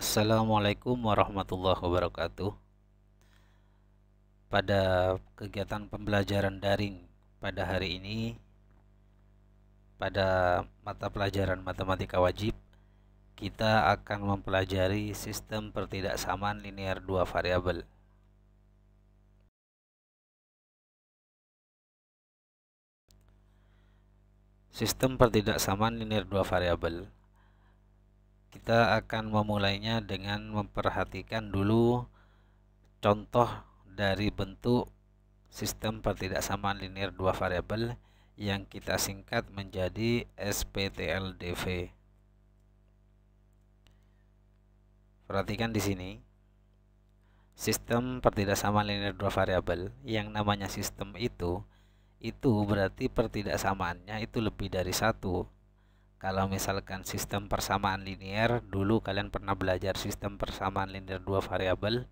Assalamualaikum warahmatullahi wabarakatuh. Pada kegiatan pembelajaran daring pada hari ini, pada mata pelajaran matematika wajib, kita akan mempelajari sistem pertidaksamaan linear dua variabel. Sistem pertidaksamaan linear dua variabel. Kita akan memulainya dengan memperhatikan dulu contoh dari bentuk sistem pertidaksamaan linear dua variabel yang kita singkat menjadi SPTLDV. Perhatikan di sini. Sistem pertidaksamaan linear dua variabel, yang namanya sistem itu berarti pertidaksamaannya itu lebih dari satu. Kalau misalkan sistem persamaan linear, dulu kalian pernah belajar sistem persamaan linear dua variabel,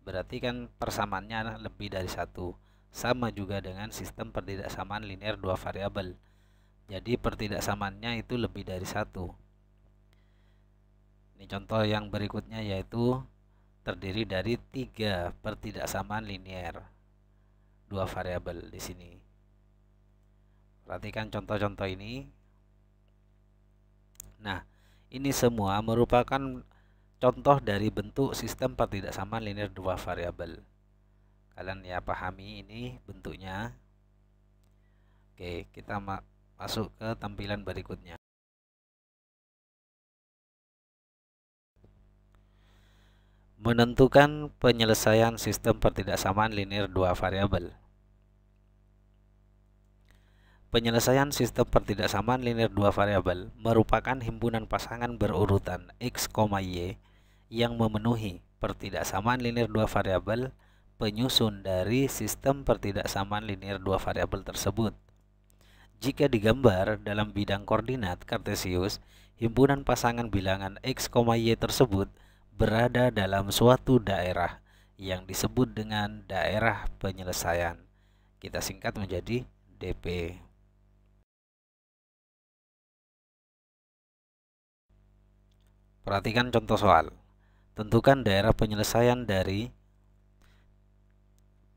berarti kan persamaannya lebih dari satu. Sama juga dengan sistem pertidaksamaan linear dua variabel. Jadi pertidaksamaannya itu lebih dari satu. Ini contoh yang berikutnya yaitu terdiri dari 3 pertidaksamaan linear dua variabel di sini. Perhatikan contoh-contoh ini. Nah, ini semua merupakan contoh dari bentuk sistem pertidaksamaan linear dua variabel. Kalian ya pahami ini bentuknya. Oke, kita masuk ke tampilan berikutnya. Menentukan penyelesaian sistem pertidaksamaan linear dua variabel. Penyelesaian sistem pertidaksamaan linear dua variabel merupakan himpunan pasangan berurutan X, Y yang memenuhi pertidaksamaan linear dua variabel penyusun dari sistem pertidaksamaan linear dua variabel tersebut. Jika digambar dalam bidang koordinat kartesius, himpunan pasangan bilangan X, Y tersebut berada dalam suatu daerah yang disebut dengan daerah penyelesaian. Kita singkat menjadi DP. Perhatikan contoh soal. Tentukan daerah penyelesaian dari.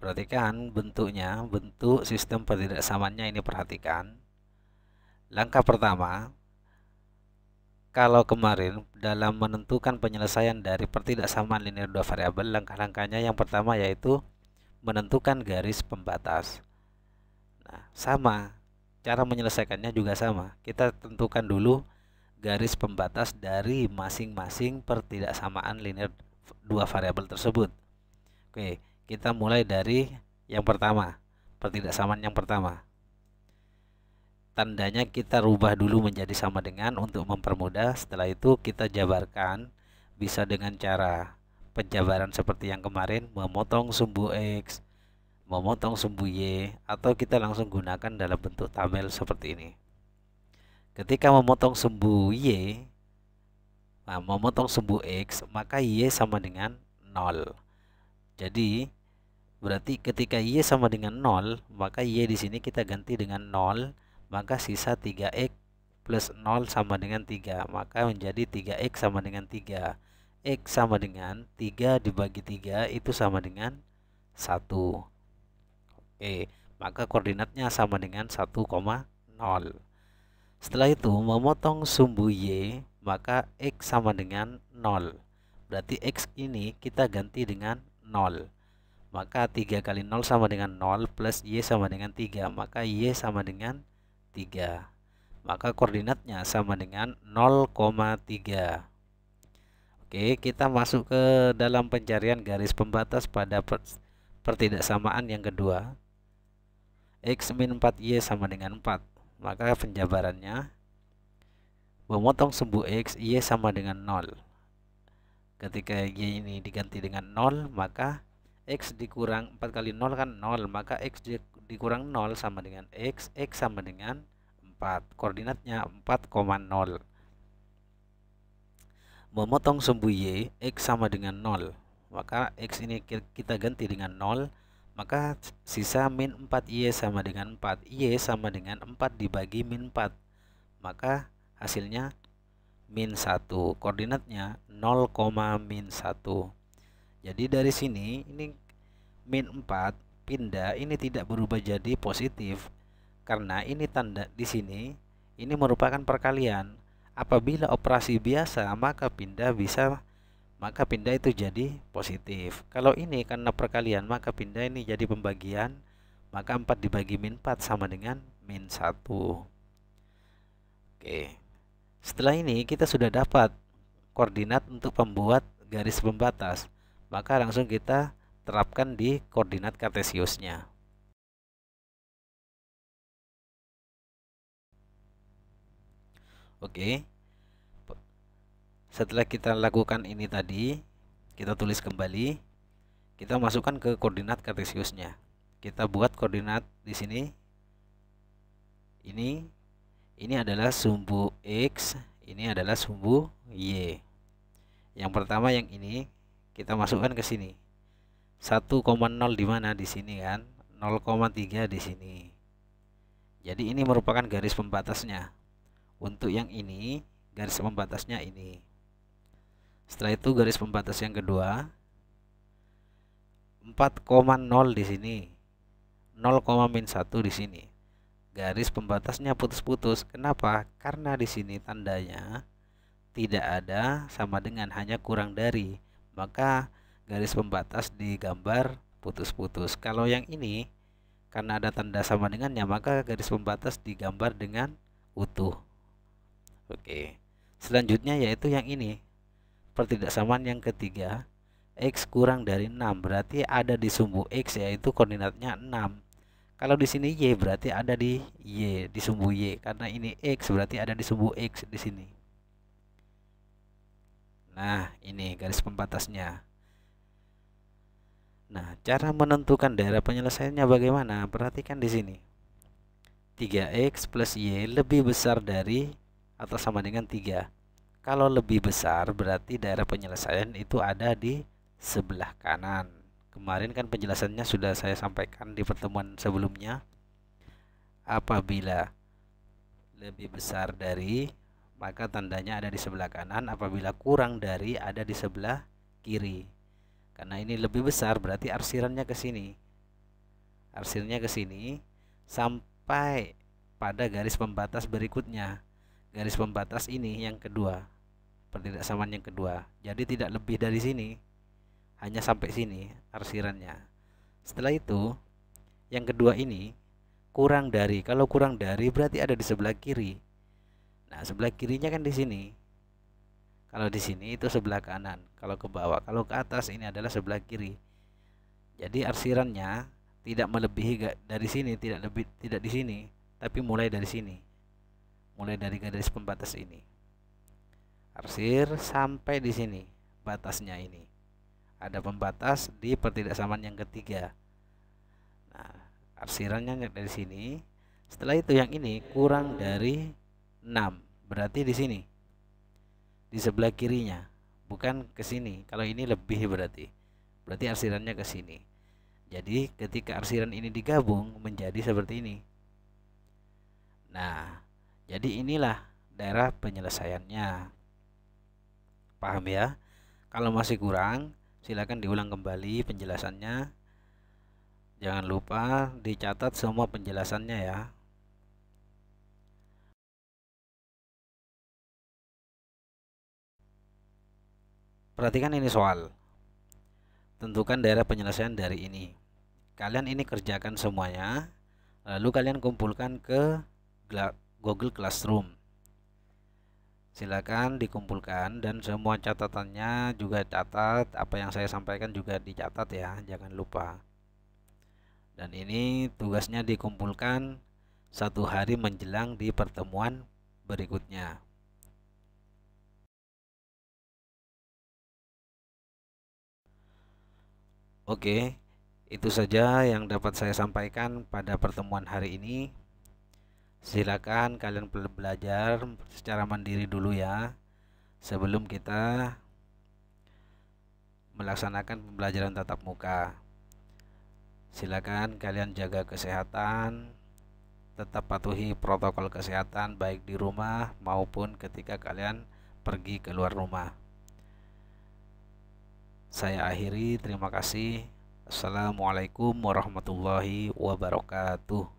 Perhatikan bentuknya, bentuk sistem pertidaksamaannya ini perhatikan. Langkah pertama, kalau kemarin dalam menentukan penyelesaian dari pertidaksamaan linear dua variabel, langkah-langkahnya yang pertama yaitu menentukan garis pembatas. Nah, sama. Cara menyelesaikannya juga sama. Kita tentukan dulu garis pembatas dari masing-masing pertidaksamaan linear dua variabel tersebut. Oke, kita mulai dari yang pertama, pertidaksamaan yang pertama. Tandanya kita rubah dulu menjadi sama dengan untuk mempermudah. Setelah itu kita jabarkan, bisa dengan cara penjabaran seperti yang kemarin, memotong sumbu X, memotong sumbu Y, atau kita langsung gunakan dalam bentuk tabel seperti ini. Ketika memotong sumbu Y, memotong sumbu X, maka Y sama dengan 0. Jadi berarti ketika Y sama dengan 0, maka Y di sini kita ganti dengan 0, maka sisa 3X plus 0 sama dengan 3, maka menjadi 3X sama dengan 3. X sama dengan 3 dibagi 3 itu sama dengan 1. Oke, maka koordinatnya sama dengan 1,0. Setelah itu memotong sumbu Y, maka X sama dengan 0. Berarti X ini kita ganti dengan 0. Maka 3 kali 0 sama dengan 0 plus Y sama dengan 3. Maka Y sama dengan 3. Maka koordinatnya sama dengan 0,3. Oke, kita masuk ke dalam pencarian garis pembatas pada pertidaksamaan yang kedua. X min 4Y sama dengan 4. Maka penjabarannya, memotong sumbu X, Y sama dengan 0. Ketika Y ini diganti dengan 0, maka X dikurang 4 kali 0 kan 0, maka X dikurang 0 sama dengan X, X sama dengan 4. Koordinatnya 4,0. Memotong sumbu Y, X sama dengan 0. Maka X ini kita ganti dengan 0, maka sisa min 4Y sama dengan 4. Y sama dengan 4 dibagi min 4. Maka hasilnya min 1. Koordinatnya 0, min 1. Jadi dari sini ini min 4 pindah ini tidak berubah jadi positif karena ini tanda di sini ini merupakan perkalian. Apabila operasi biasa maka pindah itu jadi positif. Kalau ini karena perkalian maka pindah ini jadi pembagian, maka 4 dibagi min 4 sama dengan min 1. Oke. Setelah ini kita sudah dapat koordinat untuk membuat garis pembatas. Maka langsung kita terapkan di koordinat kartesiusnya. Oke. Setelah kita lakukan ini tadi, kita tulis kembali. Kita masukkan ke koordinat kartesiusnya. Kita buat koordinat di sini. Ini adalah sumbu X, ini adalah sumbu Y. Yang pertama yang ini kita masukkan ke sini. 1,0 di mana? Di sini kan. 0,3 di sini. Jadi ini merupakan garis pembatasnya. Untuk yang ini, garis pembatasnya ini. Setelah itu garis pembatas yang kedua 4,0 di sini. 0, min 1 di sini. Garis pembatasnya putus-putus. Kenapa? Karena di sini tandanya tidak ada sama dengan hanya kurang dari. Maka garis pembatas digambar putus-putus. Kalau yang ini karena ada tanda sama dengannya, maka garis pembatas digambar dengan utuh. Oke. Selanjutnya yaitu yang ini. Pertidaksamaan yang ketiga, X kurang dari 6 berarti ada di sumbu X yaitu koordinatnya 6. Kalau di sini Y berarti ada di Y, di sumbu Y. Karena ini X berarti ada di sumbu X di sini. Nah, ini garis pembatasnya. Nah, cara menentukan daerah penyelesaiannya bagaimana? Perhatikan di sini. 3X plus Y lebih besar dari atau sama dengan 3. Kalau lebih besar berarti daerah penyelesaian itu ada di sebelah kanan. Kemarin kan penjelasannya sudah saya sampaikan di pertemuan sebelumnya. Apabila lebih besar dari, maka tandanya ada di sebelah kanan. Apabila kurang dari, ada di sebelah kiri. Karena ini lebih besar berarti arsirannya ke sini. Arsirnya ke sini sampai pada garis pembatas berikutnya. Garis pembatas ini yang kedua. Pertidaksamaan yang kedua. Jadi tidak lebih dari sini. Hanya sampai sini arsirannya. Setelah itu yang kedua ini kurang dari. Kalau kurang dari berarti ada di sebelah kiri. Nah, sebelah kirinya kan di sini. Kalau di sini itu sebelah kanan. Kalau ke bawah, kalau ke atas ini adalah sebelah kiri. Jadi arsirannya tidak melebihi dari sini, tidak di sini, tapi mulai dari sini. Mulai dari garis pembatas ini. Arsir sampai di sini batasnya ini. Ada pembatas di pertidaksamaan yang ketiga. Nah, arsirannya dari sini. Setelah itu yang ini kurang dari 6. Berarti di sini. Di sebelah kirinya, bukan ke sini. Kalau ini lebih berarti arsirannya ke sini. Jadi ketika arsiran ini digabung menjadi seperti ini. Nah, jadi inilah daerah penyelesaiannya. Paham ya? Kalau masih kurang, silakan diulang kembali penjelasannya. Jangan lupa dicatat semua penjelasannya ya. Perhatikan ini soal. Tentukan daerah penyelesaian dari ini. Kalian ini kerjakan semuanya, lalu kalian kumpulkan ke Google Classroom. Silakan dikumpulkan dan semua catatannya juga catat. Apa yang saya sampaikan juga dicatat ya, jangan lupa. Dan ini tugasnya dikumpulkan 1 hari menjelang di pertemuan berikutnya. Oke, itu saja yang dapat saya sampaikan pada pertemuan hari ini. Silakan kalian belajar secara mandiri dulu ya, sebelum kita melaksanakan pembelajaran tatap muka. Silakan kalian jaga kesehatan, tetap patuhi protokol kesehatan baik di rumah maupun ketika kalian pergi keluar rumah. Saya akhiri, terima kasih. Assalamualaikum warahmatullahi wabarakatuh.